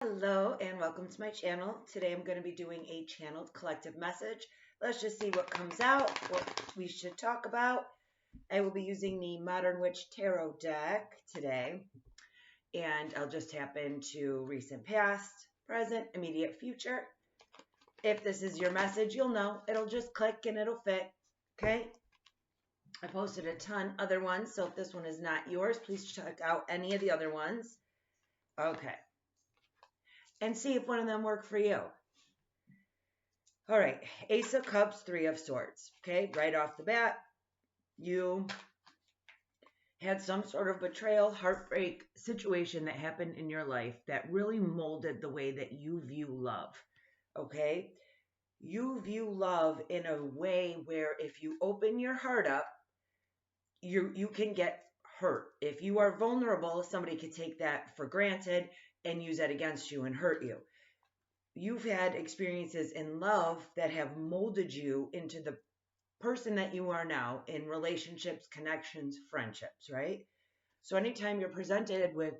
Hello and welcome to my channel. Today I'm going to be doing a channeled collective message. Let's just see what comes out, what we should talk about. I will be using the Modern Witch Tarot deck today, and I'll just tap into recent past, present, immediate future. If this is your message, you'll know. It'll just click and it'll fit, okay? I posted a ton other ones, so if this one is not yours, please check out any of the other ones. Okay. And see if one of them work for you. All right, Ace of Cups, Three of Swords. Okay, right off the bat, you had some sort of betrayal, heartbreak situation that happened in your life that really molded the way that you view love. Okay, you view love in a way where if you open your heart up, you can get hurt. If you are vulnerable, somebody could take that for granted and use that against you and hurt you. You've had experiences in love that have molded you into the person that you are now in relationships, connections, friendships, right? So anytime you're presented with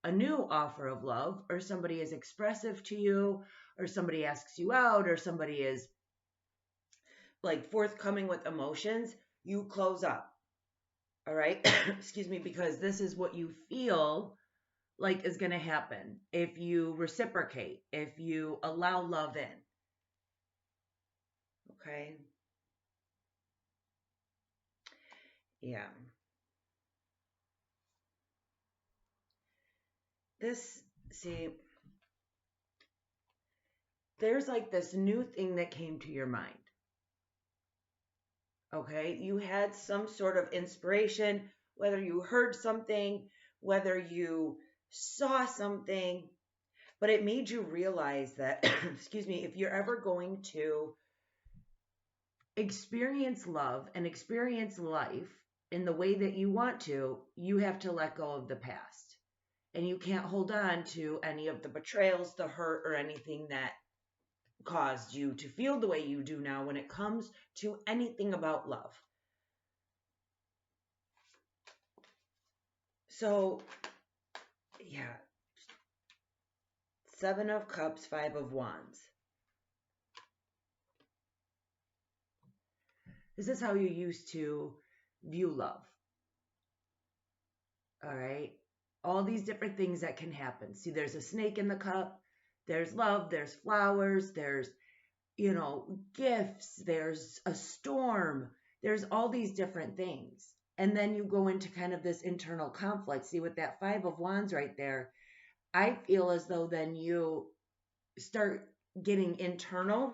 a new offer of love, or somebody is expressive to you, or somebody asks you out, or somebody is like forthcoming with emotions, you close up. All right? Excuse me, because this is what you feel like is going to happen if you reciprocate, if you allow love in. Okay? Yeah. See, there's like this new thing that came to your mind. Okay? You had some sort of inspiration, whether you heard something, whether you saw something, but it made you realize that, excuse me, if you're ever going to experience love and experience life in the way that you want to, you have to let go of the past. And you can't hold on to any of the betrayals, the hurt, or anything that caused you to feel the way you do now when it comes to anything about love. So, yeah. Seven of Cups, Five of Wands. This is how you used to view love. All right? All these different things that can happen. See, there's a snake in the cup. There's love. There's flowers. There's, gifts. There's a storm. There's all these different things. And then you go into kind of this internal conflict. See, with that Five of Wands right there, I feel as though then you start getting internal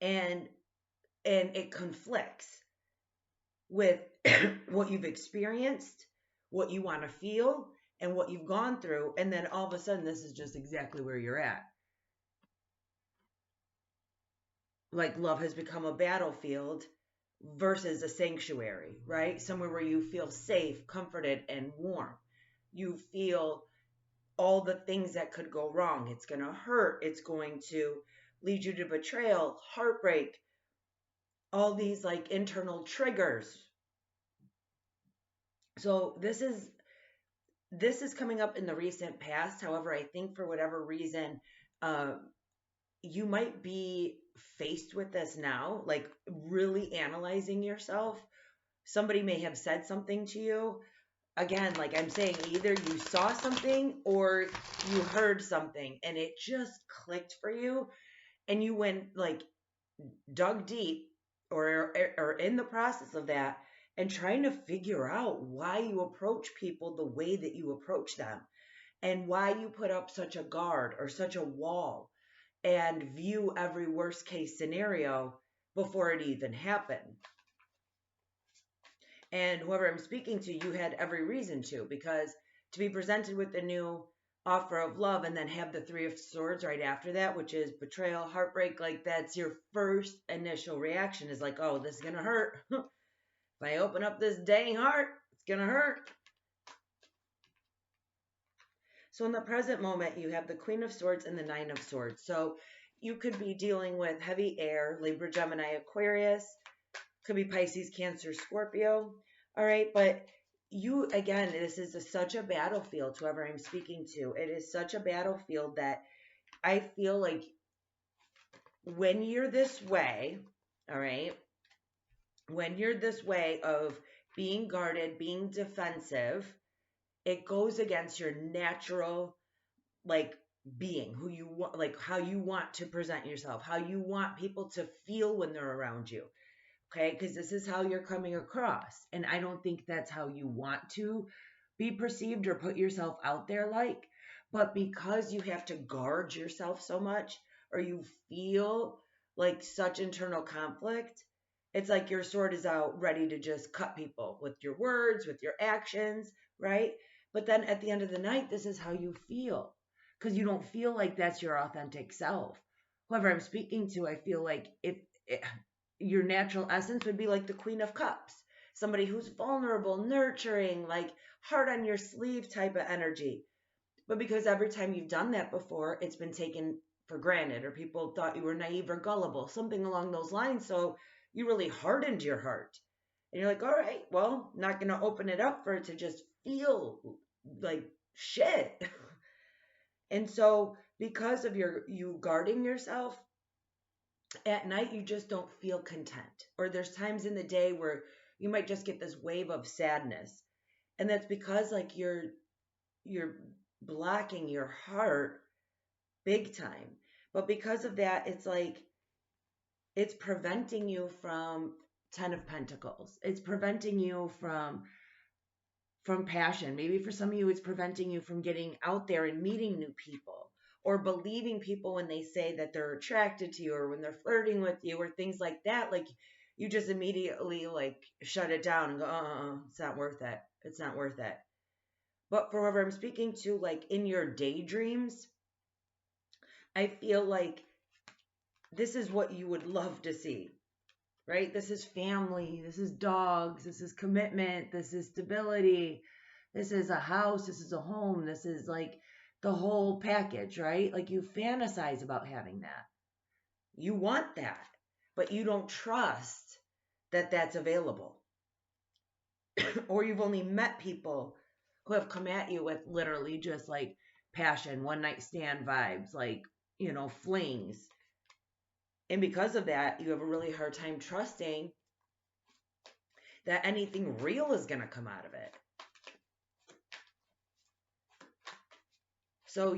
and it conflicts with what you've experienced, what you want to feel, and what you've gone through. And then all of a sudden, this is just exactly where you're at. Like love has become a battlefield versus a sanctuary, right? Somewhere where you feel safe, comforted, and warm. You feel all the things that could go wrong. It's going to hurt. It's going to lead you to betrayal, heartbreak, all these like internal triggers. So this is coming up in the recent past. However, I think for whatever reason, you might be faced with this now, like really analyzing yourself. Somebody may have said something to you. Again, like I'm saying, either you saw something or you heard something and it just clicked for you and you went like dug deep or in the process of that and trying to figure out why you approach people the way that you approach them and why you put up such a guard or such a wall and view every worst case scenario before it even happened. And whoever I'm speaking to, you had every reason to, because to be presented with a new offer of love and then have the Three of Swords right after that, which is betrayal, heartbreak, like that's your first initial reaction is like, oh, this is going to hurt. If I open up this dang heart, it's going to hurt. So in the present moment, you have the Queen of Swords and the Nine of Swords. So you could be dealing with heavy air, Libra, Gemini, Aquarius. Could be Pisces, Cancer, Scorpio. All right, but again, this is such a battlefield, whoever I'm speaking to. It is such a battlefield that I feel like when you're this way, all right, when you're this way of being guarded, being defensive, it goes against your natural, like, being, who you want, like how you want to present yourself, how you want people to feel when they're around you. Okay, because this is how you're coming across. And I don't think that's how you want to be perceived or put yourself out there like. But because you have to guard yourself so much, or you feel like such internal conflict, it's like your sword is out ready to just cut people with your words, with your actions, right? But then at the end of the night, this is how you feel because you don't feel like that's your authentic self. Whoever I'm speaking to, I feel like if your natural essence would be like the Queen of Cups, somebody who's vulnerable, nurturing, like heart on your sleeve type of energy. But because every time you've done that before, it's been taken for granted, or people thought you were naive or gullible, something along those lines. So you really hardened your heart. And you're like, all right, well, not going to open it up for it to just feel like shit. And so because of you guarding yourself, at night you just don't feel content. Or there's times in the day where you might just get this wave of sadness. And that's because like you're blocking your heart big time. But because of that, it's like it's preventing you from 10 of Pentacles. It's preventing you from passion. Maybe for some of you, it's preventing you from getting out there and meeting new people, or believing people when they say that they're attracted to you, or when they're flirting with you, or things like that. Like you just immediately like shut it down and go, it's not worth it. It's not worth it. But for whoever I'm speaking to, like in your daydreams, I feel like this is what you would love to see, right? This is family. This is dogs. This is commitment. This is stability. This is a house. This is a home. This is like the whole package, right? Like you fantasize about having that. You want that, but you don't trust that that's available. Or you've only met people who have come at you with literally just like passion, one night stand vibes, like, flings. And because of that, you have a really hard time trusting that anything real is going to come out of it. So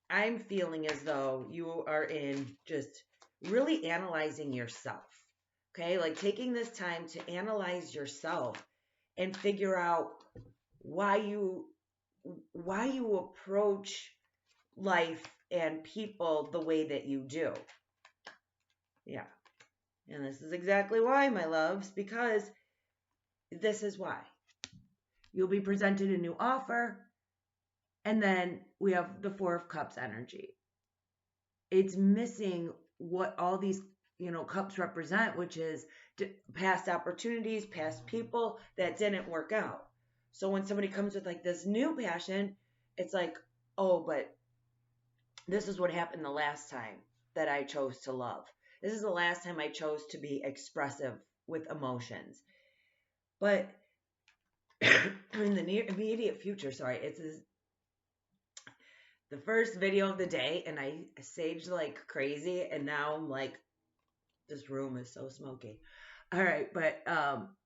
I'm feeling as though you are in just really analyzing yourself. Okay, like taking this time to analyze yourself and figure out why you approach life and people the way that you do. Yeah. And this is exactly why, my loves, because this is why. You'll be presented a new offer, and then we have the Four of Cups energy. It's missing what all these, cups represent, which is past opportunities, past people that didn't work out. So when somebody comes with like this new passion, it's like, oh, but this is what happened the last time that I chose to love. This is the last time I chose to be expressive with emotions. But in the near immediate future, it's the first video of the day, and I saged like crazy, and now I'm like, this room is so smoky. All right, but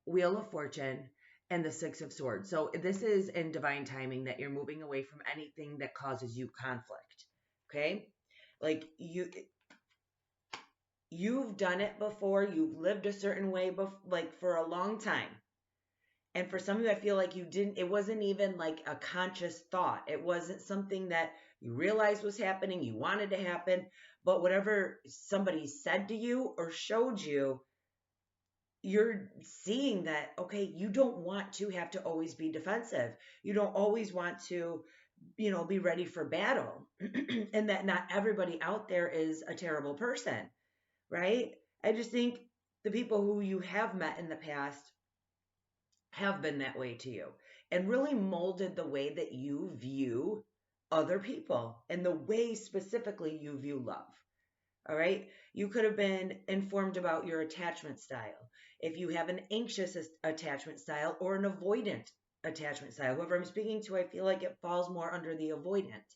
Wheel of Fortune and the Six of Swords. So this is in divine timing that you're moving away from anything that causes you conflict. Okay? Like you've done it before, you've lived a certain way like for a long time. And for some of you, I feel like it wasn't even like a conscious thought. It wasn't something that you realized was happening, you wanted to happen, but whatever somebody said to you or showed you, you're seeing that, okay, you don't want to have to always be defensive. You don't always want to, be ready for battle. And that not everybody out there is a terrible person, right? I just think the people who you have met in the past have been that way to you and really molded the way that you view other people and the way specifically you view love. All right. You could have been informed about your attachment style. If you have an anxious attachment style or an avoidant attachment style, whoever I'm speaking to, I feel like it falls more under the avoidant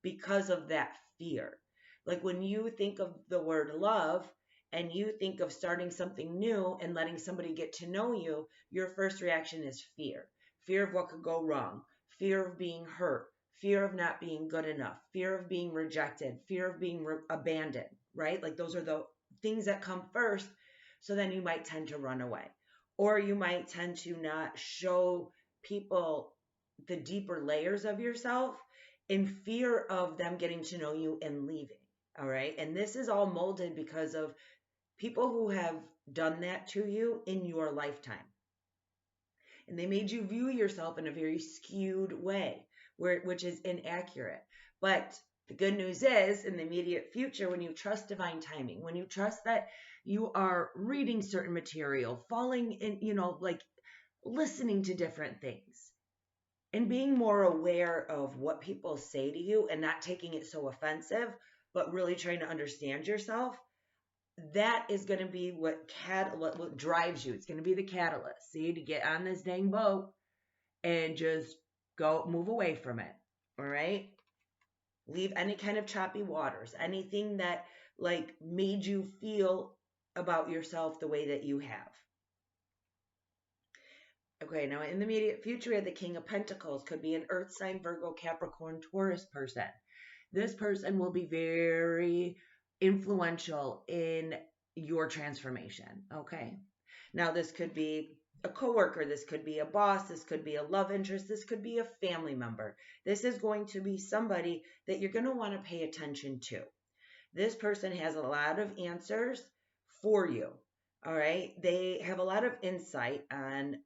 because of that fear. Like when you think of the word love and you think of starting something new and letting somebody get to know you, your first reaction is fear. Fear of what could go wrong, fear of being hurt, fear of not being good enough, fear of being rejected, fear of being abandoned, right? Like those are the things that come first. So then you might tend to run away, or you might tend to not show people the deeper layers of yourself in fear of them getting to know you and leaving. All right. And this is all molded because of people who have done that to you in your lifetime. And they made you view yourself in a very skewed way, which is inaccurate. But the good news is, in the immediate future, when you trust divine timing, when you trust that you are reading certain material, falling in, like listening to different things, and being more aware of what people say to you and not taking it so offensive, but really trying to understand yourself, that is going to be what drives you. It's going to be the catalyst, see, to get on this dang boat and just move away from it. All right. Leave any kind of choppy waters, anything that like made you feel about yourself the way that you have. Okay, now in the immediate future, we have the King of Pentacles. Could be an Earth sign, Virgo, Capricorn, Taurus person. This person will be very influential in your transformation, okay? Now, this could be a coworker, this could be a boss, this could be a love interest, this could be a family member. This is going to be somebody that you're going to want to pay attention to. This person has a lot of answers for you, all right? They have a lot of insight on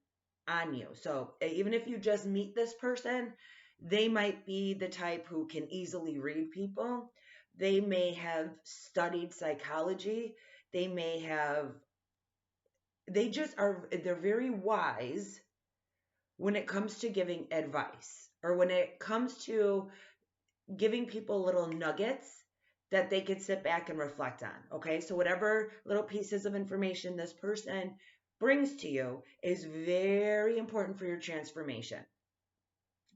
you. So even if you just meet this person, they might be the type who can easily read people. They may have studied psychology. They're very wise when it comes to giving advice, or when it comes to giving people little nuggets that they could sit back and reflect on. Okay. So whatever little pieces of information this person brings to you is very important for your transformation.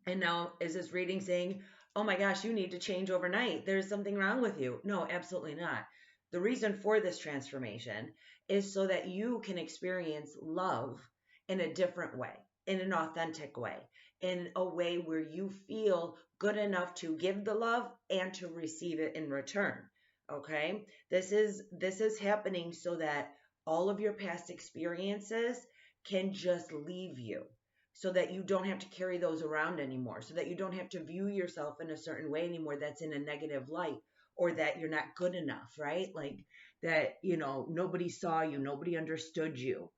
And now, is this reading saying, oh my gosh, you need to change overnight, there's something wrong with you? No, absolutely not. The reason for this transformation is so that you can experience love in a different way, in an authentic way, in a way where you feel good enough to give the love and to receive it in return. Okay? This is happening so that all of your past experiences can just leave you, so that you don't have to carry those around anymore, so that you don't have to view yourself in a certain way anymore that's in a negative light, or that you're not good enough, right? Like that, nobody saw you, nobody understood you.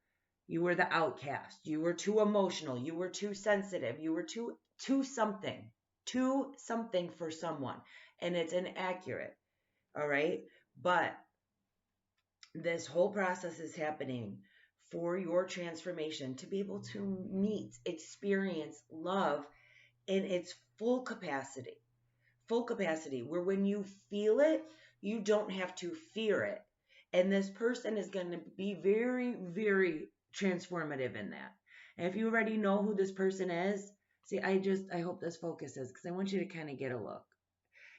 You were the outcast. You were too emotional. You were too sensitive. You were too something for someone. And it's inaccurate. All right. But this whole process is happening for your transformation to be able to experience love in its full capacity, where when you feel it, you don't have to fear it. And this person is going to be very, very transformative in that. And if you already know who this person is, see, I hope this focuses, because I want you to kind of get a look.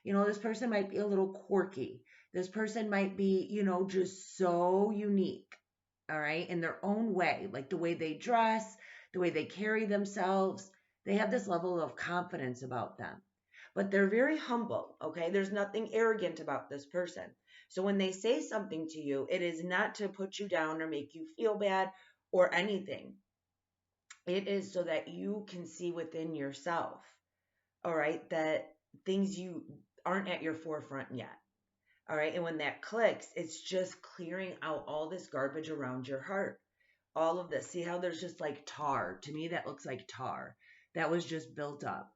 This person might be a little quirky. This person might be, just so unique, all right, in their own way, like the way they dress, the way they carry themselves. They have this level of confidence about them, but they're very humble, okay? There's nothing arrogant about this person. So when they say something to you, it is not to put you down or make you feel bad or anything. It is so that you can see within yourself, all right, that things you aren't at your forefront yet. All right. And when that clicks, it's just clearing out all this garbage around your heart. All of this. See how there's just like tar? To me, that looks like tar that was just built up.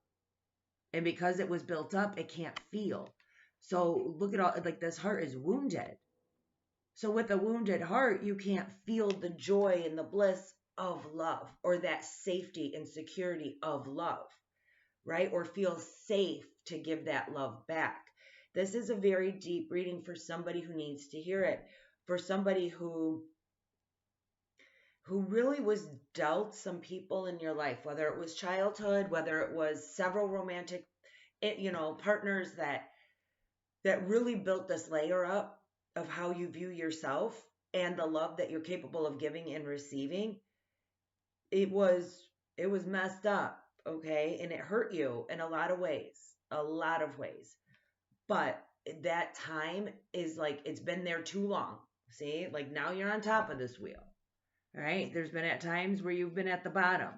And because it was built up, it can't feel. So look at all, like this heart is wounded. So with a wounded heart, you can't feel the joy and the bliss of love, or that safety and security of love, right? Or feel safe to give that love back. This is a very deep reading for somebody who needs to hear it, for somebody who really was dealt some people in your life, whether it was childhood, whether it was several romantic, partners that really built this layer up of how you view yourself and the love that you're capable of giving and receiving. It was messed up, okay? And it hurt you in a lot of ways, a lot of ways. But that time is like, it's been there too long. See, like now you're on top of this wheel. All right. There's been at times where you've been at the bottom,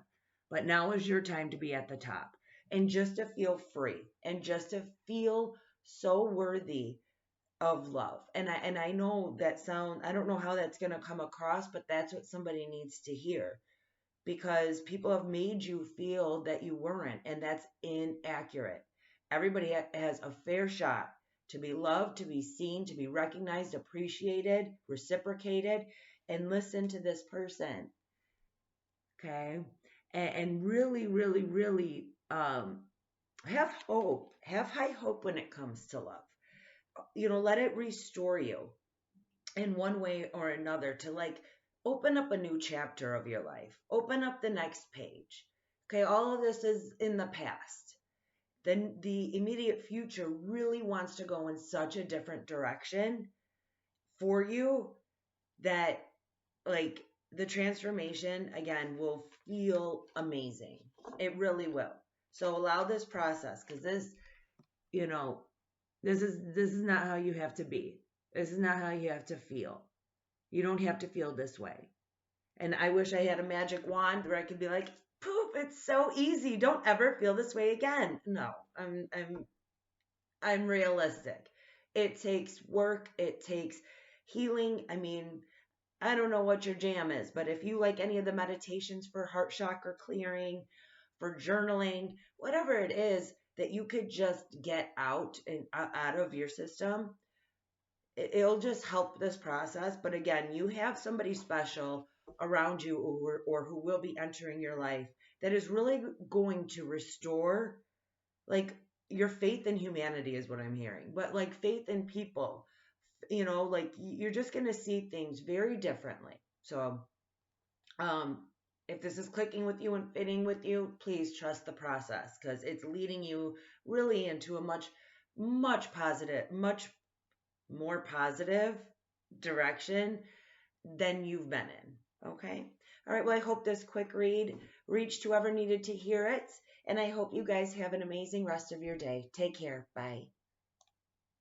but now is your time to be at the top and just to feel free and just to feel so worthy of love. And I know that I don't know how that's going to come across, but that's what somebody needs to hear, because people have made you feel that you weren't, and that's inaccurate. Everybody has a fair shot to be loved, to be seen, to be recognized, appreciated, reciprocated, and listen to this person. Okay? And really, really, really have hope. Have high hope when it comes to love. Let it restore you in one way or another to like open up a new chapter of your life. Open up the next page. Okay, all of this is in the past. Then the immediate future really wants to go in such a different direction for you that like the transformation again will feel amazing. It really will. So allow this process, because this is not how you have to be. This is not how you have to feel. You don't have to feel this way. And I wish I had a magic wand where I could be like, poof, it's so easy. Don't ever feel this way again. No, I'm realistic. It takes work. It takes healing. I mean, I don't know what your jam is, but if you like any of the meditations for heart chakra clearing, for journaling, whatever it is that you could just get out and out of your system, it'll just help this process. But again, you have somebody special around you or who will be entering your life that is really going to restore like your faith in humanity is what I'm hearing, but like faith in people, like you're just going to see things very differently. So, if this is clicking with you and fitting with you, please trust the process, because it's leading you really into a much more positive direction than you've been in. Okay. All right. Well, I hope this quick read reached whoever needed to hear it. And I hope you guys have an amazing rest of your day. Take care. Bye.